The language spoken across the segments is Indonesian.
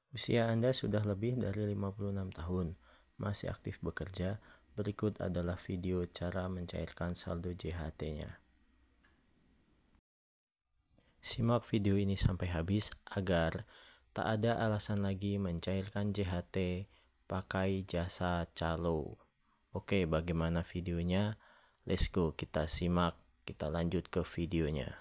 Usia Anda sudah lebih dari 56 tahun, masih aktif bekerja. Berikut adalah video cara mencairkan saldo JHT-nya. Simak video ini sampai habis agar tak ada alasan lagi mencairkan JHT pakai jasa calo. Oke, bagaimana videonya? Let's go, kita simak, kita lanjut ke videonya.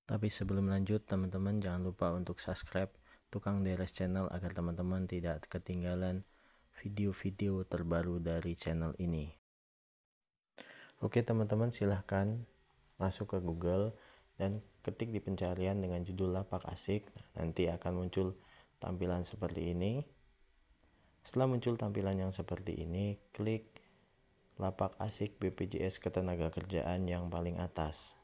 Tapi sebelum lanjut, teman-teman jangan lupa untuk subscribe Tukang Deres Channel agar teman-teman tidak ketinggalan video-video terbaru dari channel ini. Oke teman-teman, silahkan masuk ke Google dan ketik di pencarian dengan judul lapak asik. Nanti akan muncul tampilan seperti ini. Setelah muncul tampilan yang seperti ini, klik lapak asik BPJS Ketenagakerjaan yang paling atas.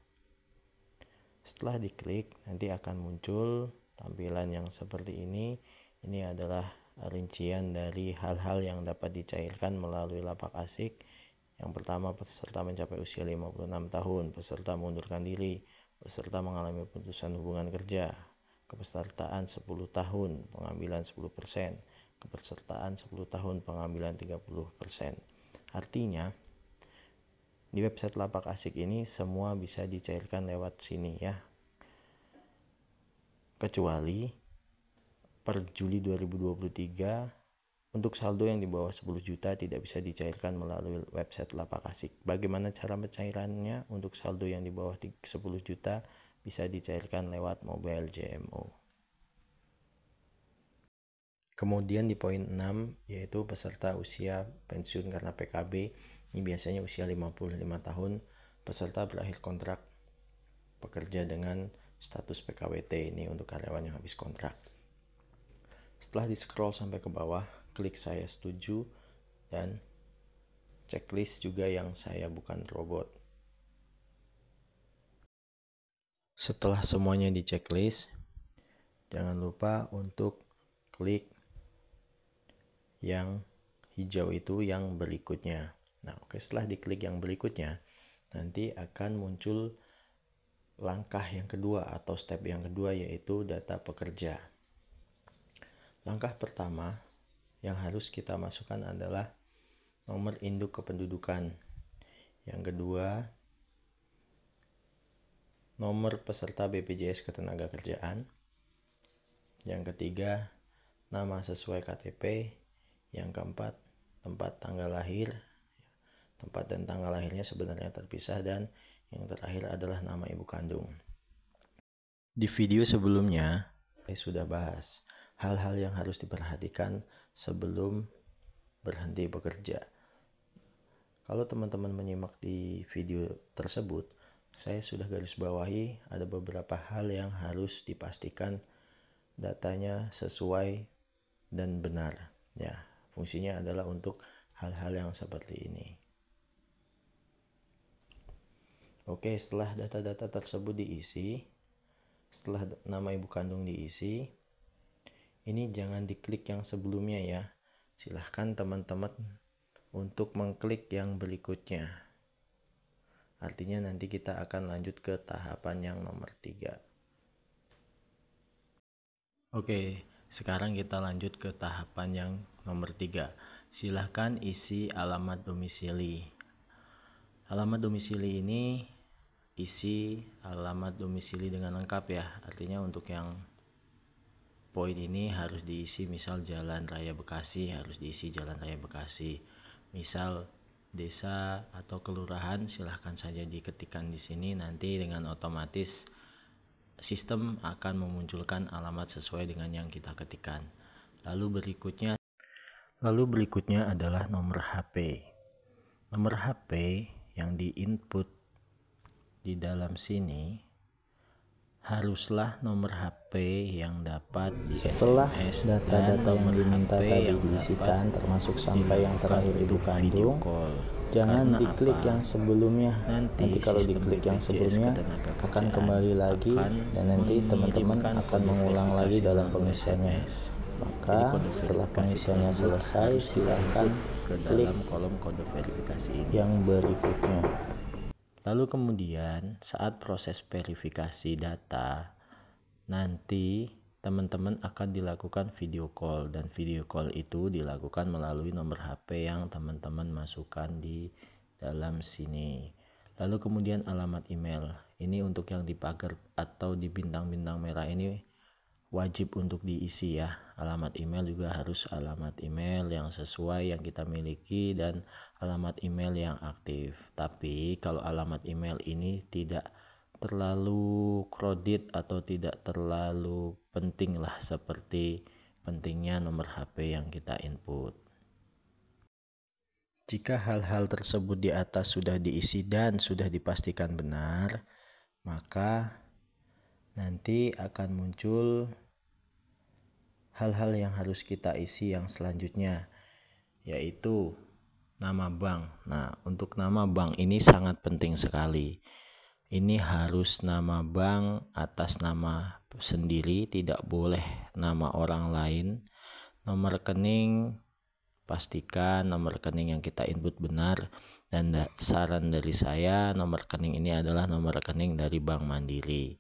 Setelah diklik, nanti akan muncul tampilan yang seperti ini. Ini adalah rincian dari hal-hal yang dapat dicairkan melalui lapak asik. Yang pertama, peserta mencapai usia 56 tahun, peserta mengundurkan diri, peserta mengalami putusan hubungan kerja, kepesertaan 10 tahun, pengambilan 10%, kepesertaan 10 tahun, pengambilan 30%. Artinya, di website lapak asik ini semua bisa dicairkan lewat sini ya. Kecuali per Juli 2023 untuk saldo yang di bawah 10 juta tidak bisa dicairkan melalui website lapak asik. Bagaimana cara pencairannya? Untuk saldo yang di bawah 10 juta bisa dicairkan lewat mobile JMO. Kemudian di poin 6 yaitu peserta usia pensiun karena PKB. Ini biasanya usia 55 tahun, peserta berakhir kontrak pekerja dengan status PKWT. Ini untuk karyawan yang habis kontrak. Setelah di scroll sampai ke bawah, klik saya setuju dan checklist juga yang saya bukan robot. Setelah semuanya di checklist, jangan lupa untuk klik yang hijau itu yang berikutnya. Nah, oke, setelah diklik yang berikutnya, nanti akan muncul langkah yang kedua atau step yang kedua, yaitu data pekerja. Langkah pertama yang harus kita masukkan adalah nomor induk kependudukan. Yang kedua, nomor peserta BPJS Ketenagakerjaan. Yang ketiga, nama sesuai KTP. Yang keempat, tempat tanggal lahir. Tempat dan tanggal lahirnya sebenarnya terpisah, dan yang terakhir adalah nama ibu kandung. Di video sebelumnya saya sudah bahas hal-hal yang harus diperhatikan sebelum berhenti bekerja. Kalau teman-teman menyimak di video tersebut, saya sudah garis bawahi ada beberapa hal yang harus dipastikan datanya sesuai dan benar. Ya, fungsinya adalah untuk hal-hal yang seperti ini. Oke, setelah data-data tersebut diisi, setelah nama ibu kandung diisi, ini jangan diklik yang sebelumnya ya. Silahkan teman-teman untuk mengklik yang berikutnya. Artinya nanti kita akan lanjut ke tahapan yang nomor 3. Oke, sekarang kita lanjut ke tahapan yang nomor 3. Silahkan isi alamat domisili. Alamat domisili ini isi alamat domisili dengan lengkap ya. Artinya untuk yang poin ini harus diisi, misal Jalan Raya Bekasi harus diisi Jalan Raya Bekasi. Misal desa atau kelurahan silahkan saja diketikkan di sini, nanti dengan otomatis sistem akan memunculkan alamat sesuai dengan yang kita ketikkan. Lalu berikutnya adalah nomor HP. Nomor HP yang diinput di dalam sini haruslah nomor HP yang dapat di setelah SMS data-data yang diminta tadi diisikan, termasuk sampai yang terakhir ibu kandung. Jangan diklik yang sebelumnya. Nanti kalau diklik yang sebelumnya akan kembali lagi dan nanti teman-teman akan mengulang lagi dalam pengisiannya. Maka setelah pengisiannya selesai, silahkan klik kolom kode verifikasi ini yang berikutnya. Lalu kemudian saat proses verifikasi data, nanti teman-teman akan dilakukan video call, dan video call itu dilakukan melalui nomor HP yang teman-teman masukkan di dalam sini. Lalu kemudian alamat email. Ini untuk yang di pagar atau di bintang-bintang merah ini wajib untuk diisi ya. Alamat email juga harus alamat email yang sesuai yang kita miliki dan alamat email yang aktif. Tapi kalau alamat email ini tidak terlalu kredit atau tidak terlalu penting lah, seperti pentingnya nomor HP yang kita input. Jika hal-hal tersebut di atas sudah diisi dan sudah dipastikan benar, maka nanti akan muncul hal-hal yang harus kita isi yang selanjutnya, yaitu nama bank. Nah, untuk nama bank ini sangat penting sekali. Ini harus nama bank atas nama sendiri, tidak boleh nama orang lain. Nomor rekening, pastikan nomor rekening yang kita input benar, dan saran dari saya, nomor rekening ini adalah nomor rekening dari Bank Mandiri.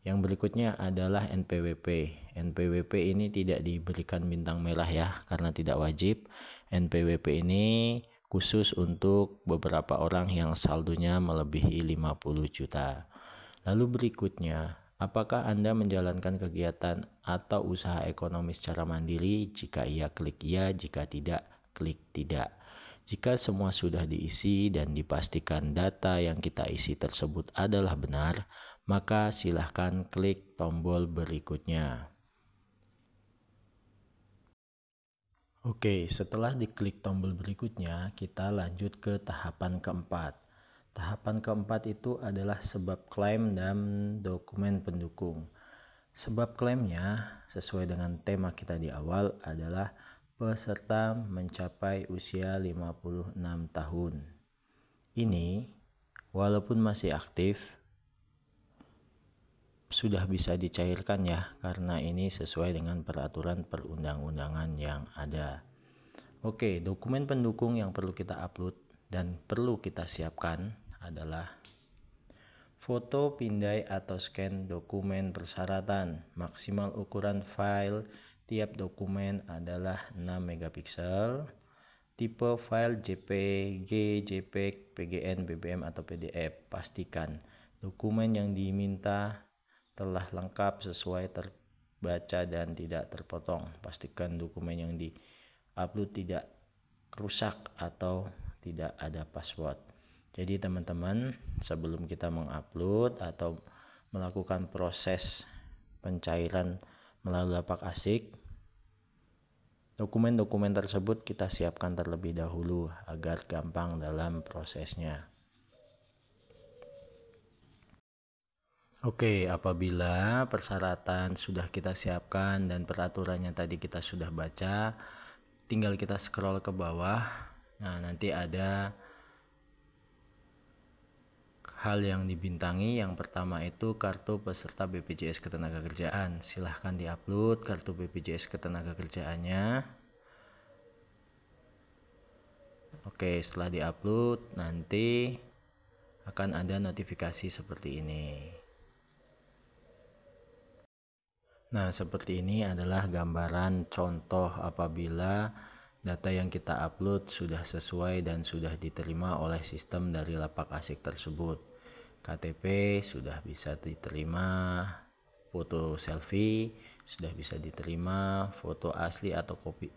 Yang berikutnya adalah NPWP. NPWP ini tidak diberikan bintang merah ya, karena tidak wajib. NPWP ini khusus untuk beberapa orang yang saldonya melebihi 50 juta. Lalu berikutnya, apakah Anda menjalankan kegiatan atau usaha ekonomi secara mandiri? Jika iya, klik iya. Jika tidak, klik tidak. Jika semua sudah diisi dan dipastikan data yang kita isi tersebut adalah benar, maka silahkan klik tombol berikutnya. Oke, setelah diklik tombol berikutnya, kita lanjut ke tahapan keempat. Tahapan keempat itu adalah sebab klaim dan dokumen pendukung. Sebab klaimnya sesuai dengan tema kita di awal adalah peserta mencapai usia 56 tahun. Ini walaupun masih aktif, sudah bisa dicairkan ya, karena ini sesuai dengan peraturan perundang-undangan yang ada. Oke, dokumen pendukung yang perlu kita upload dan perlu kita siapkan adalah foto pindai atau scan dokumen persyaratan. Maksimal ukuran file tiap dokumen adalah 6 megapiksel. Tipe file JPG, JPEG, PGN, BBM atau PDF. Pastikan dokumen yang diminta telah lengkap, sesuai, terbaca dan tidak terpotong. Pastikan dokumen yang di-upload tidak rusak atau tidak ada password. Jadi teman-teman, sebelum kita mengupload atau melakukan proses pencairan melalui lapak asik, dokumen-dokumen tersebut kita siapkan terlebih dahulu agar gampang dalam prosesnya. Oke, apabila persyaratan sudah kita siapkan dan peraturannya tadi kita sudah baca, tinggal kita scroll ke bawah. Nah, nanti ada hal yang dibintangi. Yang pertama itu kartu peserta BPJS Ketenagakerjaan. Silahkan diupload kartu BPJS Ketenagakerjaannya. Oke, setelah diupload nanti akan ada notifikasi seperti ini. Nah, seperti ini adalah gambaran contoh apabila data yang kita upload sudah sesuai dan sudah diterima oleh sistem dari lapak asik tersebut. KTP sudah bisa diterima, foto selfie sudah bisa diterima, foto asli atau kopi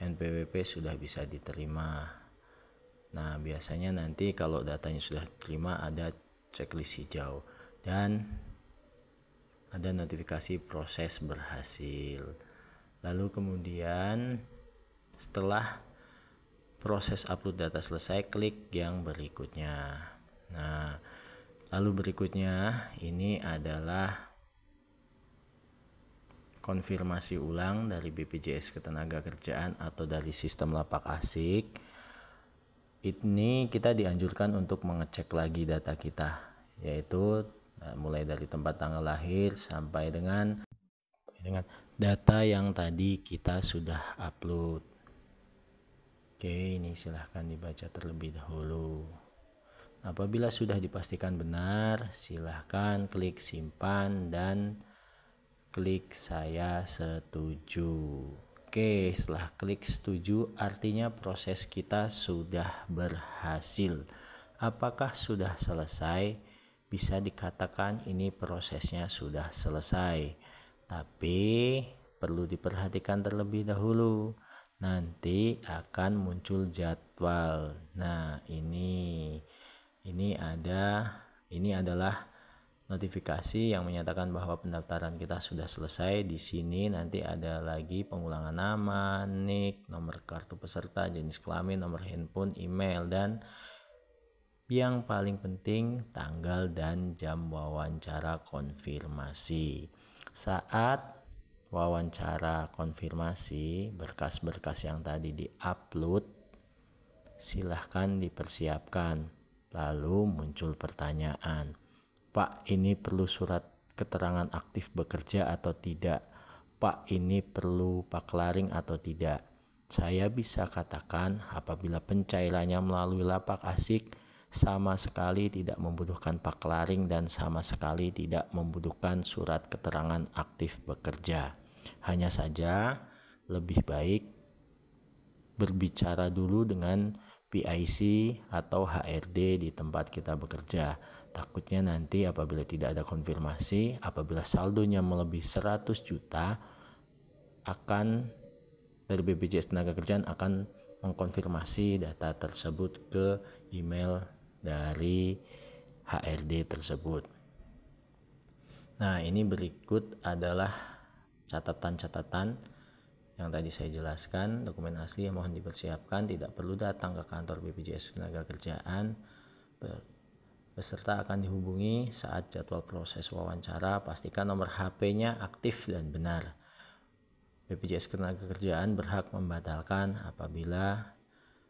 NPWP sudah bisa diterima. Nah, biasanya nanti kalau datanya sudah diterima ada checklist hijau dan ada notifikasi proses berhasil. Lalu kemudian setelah proses upload data selesai, klik yang berikutnya. Nah, lalu berikutnya ini adalah konfirmasi ulang dari BPJS Ketenagakerjaan atau dari sistem lapak asik. Ini kita dianjurkan untuk mengecek lagi data kita, yaitu mulai dari tempat tanggal lahir sampai dengan data yang tadi kita sudah upload. Oke, ini silahkan dibaca terlebih dahulu. Apabila sudah dipastikan benar, silahkan klik simpan dan klik saya setuju. Oke, setelah klik setuju artinya proses kita sudah berhasil. Apakah sudah selesai? Bisa dikatakan ini prosesnya sudah selesai. Tapi perlu diperhatikan terlebih dahulu. Nanti akan muncul jadwal. Nah, ini adalah notifikasi yang menyatakan bahwa pendaftaran kita sudah selesai. Di sini nanti ada lagi pengulangan nama, nik, nomor kartu peserta, jenis kelamin, nomor handphone, email, dan yang paling penting tanggal dan jam wawancara konfirmasi. Saat wawancara konfirmasi, berkas-berkas yang tadi di-upload silahkan dipersiapkan. Lalu muncul pertanyaan, Pak, ini perlu surat keterangan aktif bekerja atau tidak? Pak, ini perlu paklaring atau tidak? Saya bisa katakan apabila pencairannya melalui lapak asik sama sekali tidak membutuhkan paklaring dan sama sekali tidak membutuhkan surat keterangan aktif bekerja. Hanya saja lebih baik berbicara dulu dengan PIC atau HRD di tempat kita bekerja. Takutnya nanti apabila tidak ada konfirmasi, apabila saldonya melebihi 100 juta, dari BPJS Tenagakerjaan akan mengkonfirmasi data tersebut ke email dari HRD tersebut. Nah, ini berikut adalah catatan-catatan yang tadi saya jelaskan. Dokumen asli yang mohon dipersiapkan, tidak perlu datang ke kantor BPJS Tenagakerjaan. Peserta akan dihubungi saat jadwal proses wawancara. Pastikan nomor HP-nya aktif dan benar. BPJS Ketenagakerjaan berhak membatalkan apabila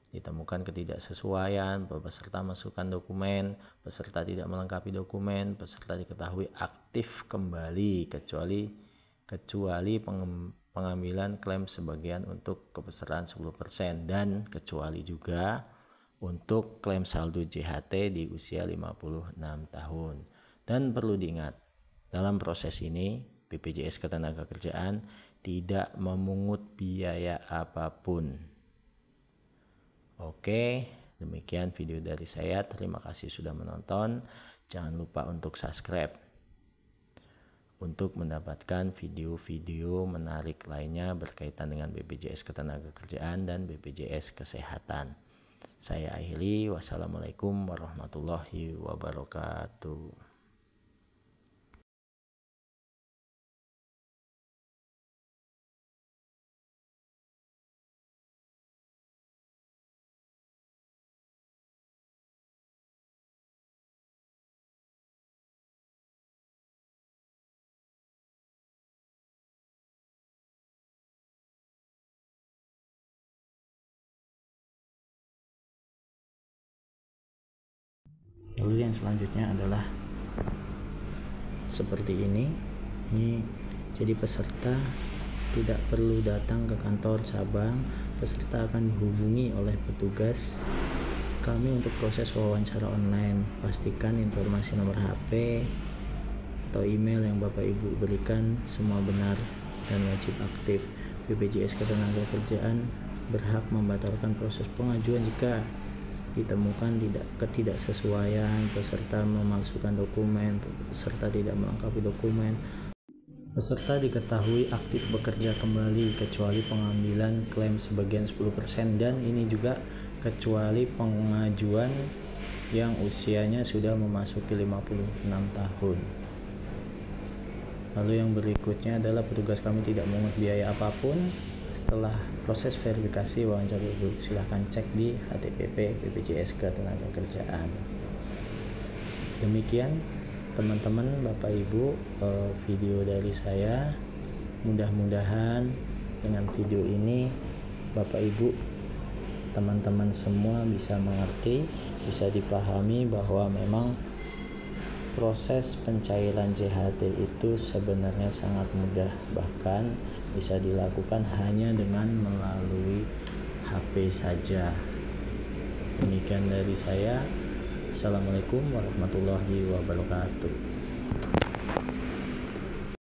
ditemukan ketidaksesuaian, peserta masukkan dokumen, peserta tidak melengkapi dokumen, peserta diketahui aktif kembali kecuali pengambilan klaim sebagian untuk kepesertaan 10% dan kecuali juga untuk klaim saldo JHT di usia 56 tahun. Dan perlu diingat, dalam proses ini BPJS Ketenagakerjaan tidak memungut biaya apapun. Oke, demikian video dari saya. Terima kasih sudah menonton. Jangan lupa untuk subscribe untuk mendapatkan video-video menarik lainnya berkaitan dengan BPJS Ketenagakerjaan dan BPJS Kesehatan. Saya akhiri, wassalamualaikum warahmatullahi wabarakatuh. Lalu yang selanjutnya adalah seperti ini. Jadi peserta tidak perlu datang ke kantor cabang. Peserta akan dihubungi oleh petugas kami untuk proses wawancara online. Pastikan informasi nomor HP atau email yang Bapak Ibu berikan semua benar dan wajib aktif. BPJS Ketenagakerjaan berhak membatalkan proses pengajuan jika ditemukan ketidaksesuaian, peserta memalsukan dokumen, peserta tidak melengkapi dokumen, peserta diketahui aktif bekerja kembali kecuali pengambilan klaim sebagian 10%, dan ini juga kecuali pengajuan yang usianya sudah memasuki 56 tahun. Lalu yang berikutnya adalah petugas kami tidak memungut biaya apapun. Setelah proses verifikasi wawancara silahkan cek di HTTP BPJS Ketenagakerjaan. Demikian teman-teman, Bapak Ibu, video dari saya. Mudah-mudahan dengan video ini Bapak Ibu, teman-teman semua bisa mengerti, bisa dipahami bahwa memang proses pencairan JHT itu sebenarnya sangat mudah, bahkan bisa dilakukan hanya dengan melalui HP saja. Demikian dari saya. Assalamualaikum warahmatullahi wabarakatuh.